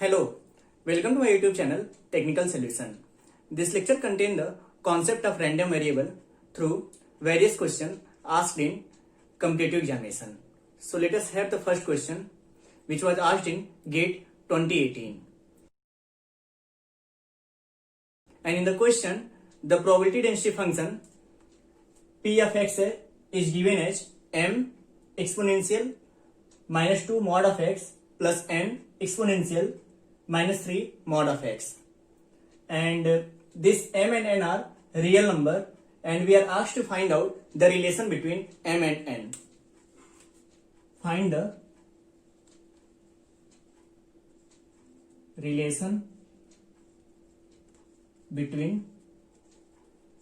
Hello, welcome to my YouTube channel Technical Solution. This lecture contains the concept of random variable through various questions asked in competitive examination. So let us have the first question which was asked in GATE 2018. And in the question, the probability density function P of x is given as m exponential minus 2 mod of x plus n exponential minus 3 mod of x, and this m and n are real number, and we are asked to find out the relation between m and n. Find the relation between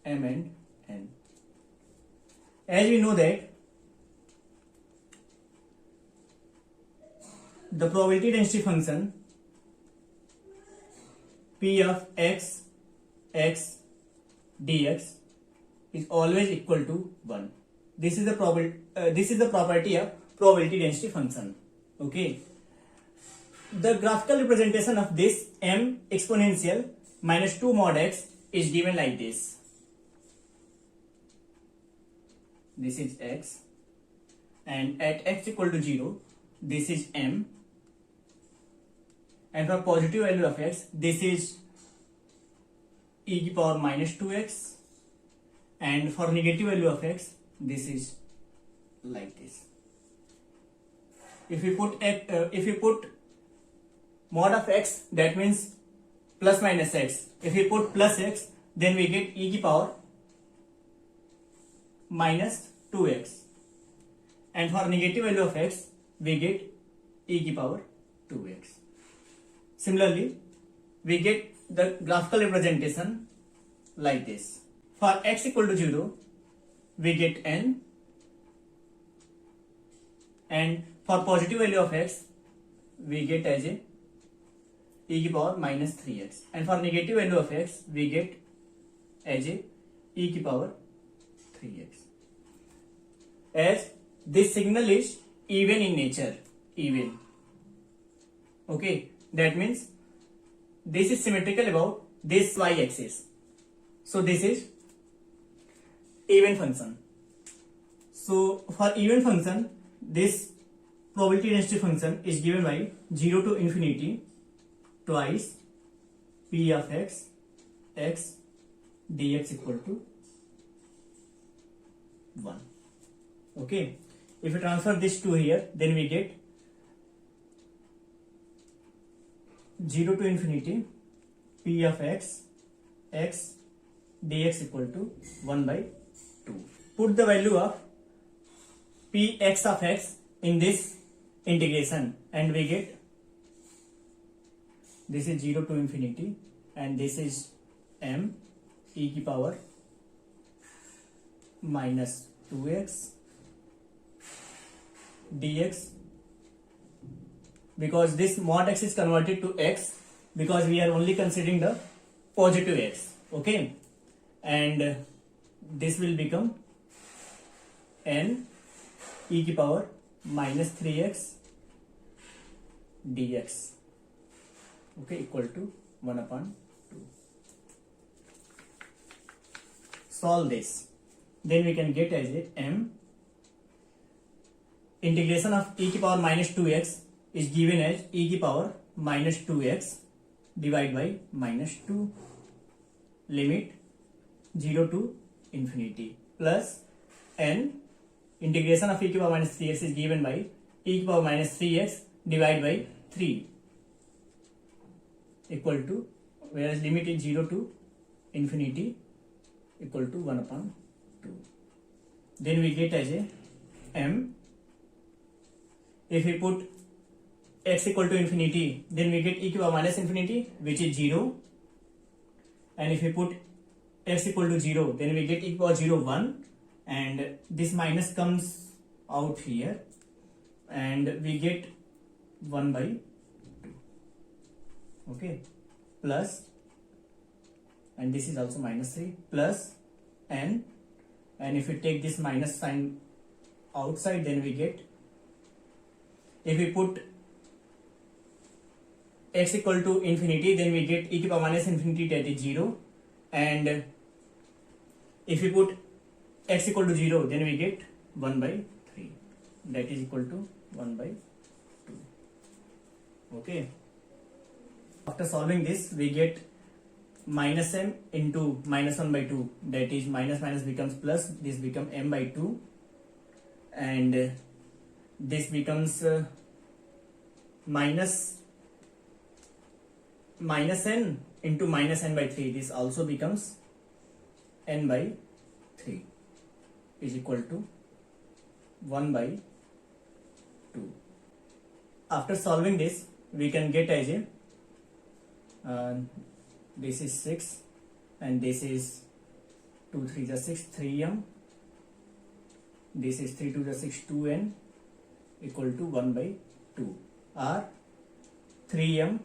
m and n. As we know that the probability density function P of x dx is always equal to 1. This is the property of probability density function. Okay. The graphical representation of this m exponential minus 2 mod x is given like this. This is x, and at x equal to 0, this is m, and for positive value of x, this is e to the power minus 2x, and for negative value of x, this is like this. If we put mod of x, that means plus minus x. If we put plus x, then we get e to the power minus 2x, and for negative value of x, we get e to the power 2x. Similarly, we get the graphical representation like this. For x equal to 0, we get n, and for positive value of x, we get as a e to the power minus 3x, and for negative value of x, we get as a e to the power 3x. As this signal is even in nature, even. Okay, that means this is symmetrical about this y-axis. So this is even function. So for even function, this probability density function is given by 0 to infinity twice P of x dx equal to 1. Okay, if we transfer this to here, then we get 0 to infinity P of x dx equal to 1 by 2. Put the value of Px of x in this integration, and we get this is 0 to infinity, and this is m e to the power minus 2x dx, because this mod x is converted to x because we are only considering the positive x. Okay, and this will become n e to the power minus 3x dx, okay, equal to 1 upon 2. Solve this, then we can get as a m integration of e to the power minus 2x is given as e to the power minus 2x divided by minus 2, limit 0 to infinity, plus n integration of e to the power minus 3x is given by e to the power minus 3x divided by 3 equal to, whereas limit is 0 to infinity equal to 1 upon 2. Then we get as a m. If we put x equal to infinity, then we get e to the power minus infinity, which is 0, and if we put x equal to 0, then we get e to the power 0 1, and this minus comes out here, and we get 1 by 2. Okay, plus, and this is also minus 3, plus n, and if we take this minus sign outside, then we get, if we put x equal to infinity, then we get e to the power minus infinity, that is 0. And if we put x equal to 0, then we get 1 by 3, that is equal to 1 by 2. Okay. After solving this, we get minus m into minus 1 by 2, that is minus minus becomes plus, this becomes m by 2, and this becomes minus n into minus n by 3, this also becomes n by 3 is equal to 1 by 2. After solving this, we can get as a this is 6 and this is 2 3 is 6, 3m, this is 3 2 is 6, 2n equal to 1 by 2, or 3m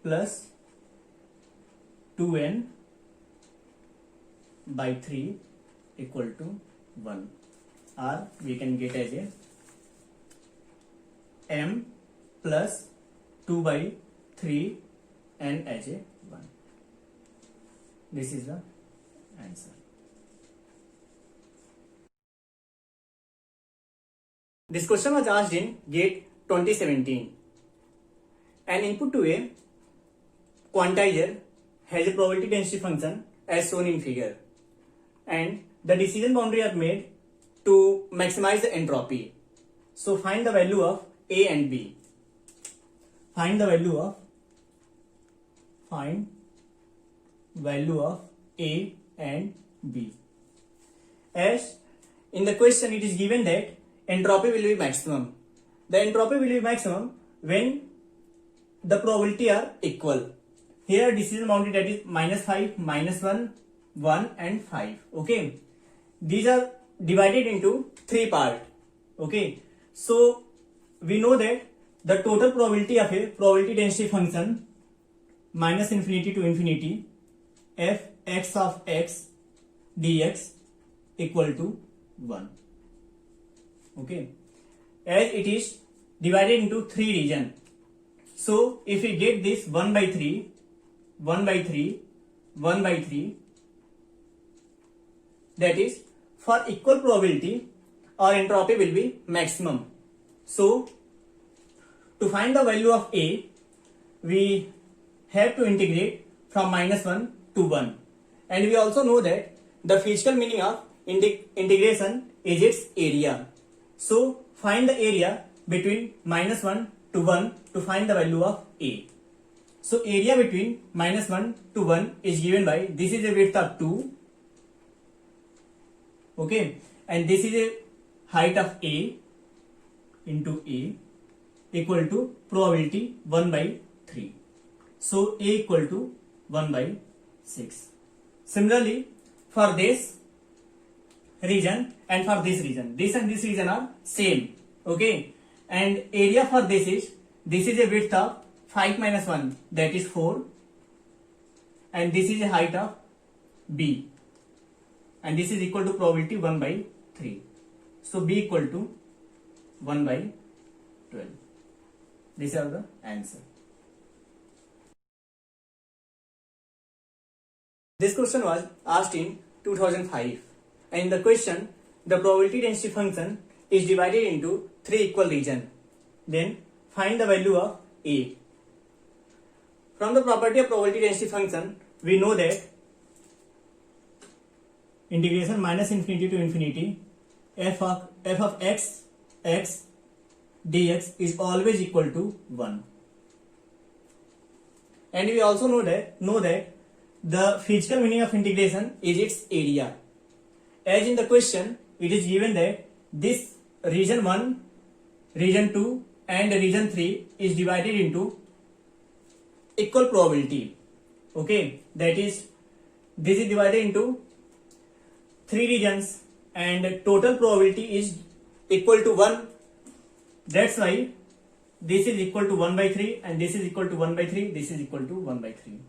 plus 2n by 3 equal to 1, or we can get as a m plus 2 by 3 n as a 1. This is the answer. This question was asked in GATE 2017. An input to a quantizer has a probability density function as shown in figure, and the decision boundary are made to maximize the entropy. So find the value of A and B. Find the value of A and B. As in the question it is given that entropy will be maximum. The entropy will be maximum when the probability are equal. Here decision boundary, that is -5, -1, 1 and 5. Okay, these are divided into 3 parts. Okay, so we know that the total probability of a probability density function minus infinity to infinity f x of x dx equal to 1. Okay, as it is divided into 3 regions, so if we get this 1 by 3, 1 by 3, 1 by 3, that is for equal probability our entropy will be maximum. So to find the value of A, we have to integrate from -1 to 1, and we also know that the physical meaning of integration is its area. So find the area between -1 to 1 to find the value of A. So area between -1 to 1 is given by, this is a width of 2, okay, and this is a height of A into A equal to probability 1 by 3. So A equal to 1 by 6. Similarly, for this region and for this region, this and this region are same. Okay, and area for this is a width of 5 minus 1, that is 4, and this is a height of B, and this is equal to probability 1 by 3. So B equal to 1 by 12. These are the answer. This question was asked in 2005, and in the question the probability density function is divided into 3 equal regions. Then find the value of A. From the property of probability density function, we know that integration minus infinity to infinity f of x dx is always equal to 1, and we also know that the physical meaning of integration is its area. As in the question it is given that this region 1, region 2 and region 3 is divided into equal probability. Okay, that is this is divided into 3 regions and total probability is equal to 1. That's why this is equal to 1 by 3 and this is equal to 1 by 3, this is equal to 1 by 3.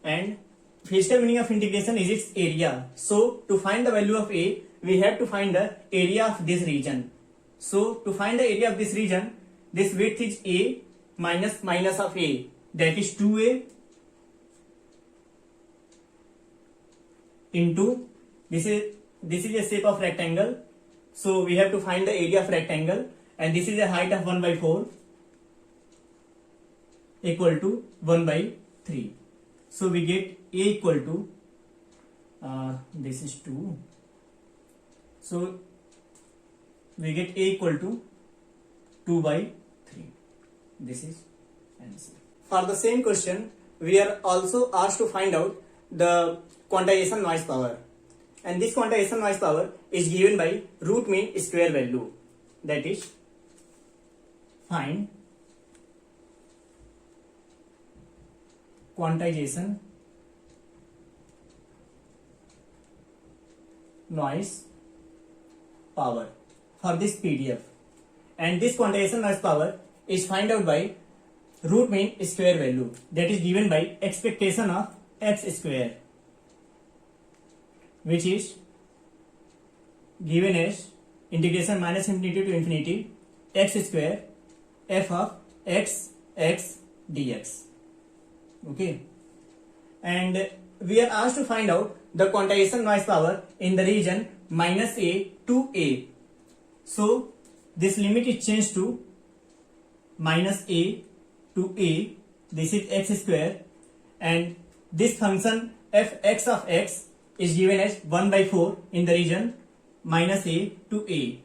And physical meaning of integration is its area. So to find the value of A, we have to find the area of this region. So to find the area of this region, this width is A minus minus of a, that is 2a into this is a shape of rectangle, so we have to find the area of rectangle, and this is a height of 1 by 4 equal to 1 by 3. So we get a equal to this is 2, so we get a equal to 2 by 3. This is answer. For the same question, we are also asked to find out the quantization noise power, and this quantization noise power is given by root mean square value, that is find quantization noise power for this PDF, and this quantization noise power is find out by root mean square value, that is given by expectation of x square, which is given as integration minus infinity to infinity x square f of x dx. Okay, and we are asked to find out the quantization noise power in the region minus a to a. So this limit is changed to minus a to a. This is x square, and this function f(x) of x is given as 1 by 4 in the region minus a to a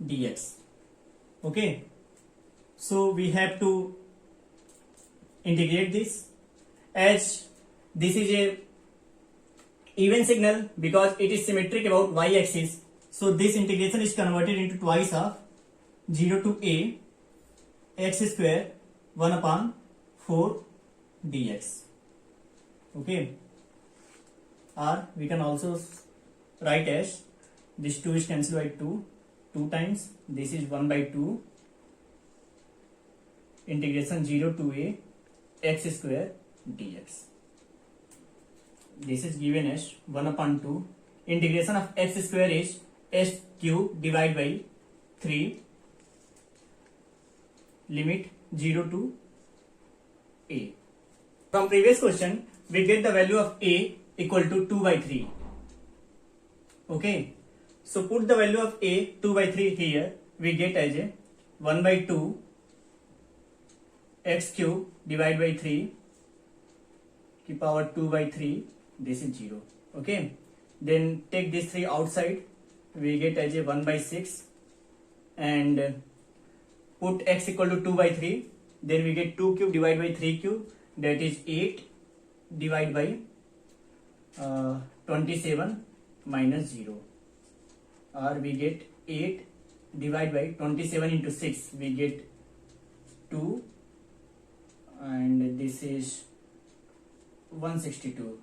dx. Okay, so we have to integrate this, as this is a even signal because it is symmetric about y-axis. So this integration is converted into twice of 0 to a x square 1 upon 4 dx. Okay, or we can also write as this 2 is cancelled by 2 times, this is 1 by 2 integration 0 to a x square dx. This is given as 1 upon 2 integration of x square is s cube divided by 3 limit 0 to a. From previous question we get the value of a equal to 2 by 3. Okay, so put the value of a 2 by 3 here, we get as a 1 by 2 x cube divided by 3 की power 2 by 3, this is 0. Okay, then take this 3 outside, we get as a 1 by 6, and put x equal to 2 by 3, then we get 2 cube divided by 3 cube, that is 8 divided by 27 minus 0, or we get 8 divided by 27 into 6, we get 2, and this is 162.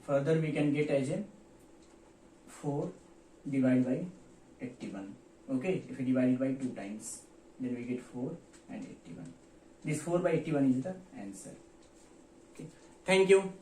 Further we can get as a 4 divided by 81. Okay, if we divide it by 2 times, then we get 4 and 81. This 4 by 81 is the answer. Okay, thank you.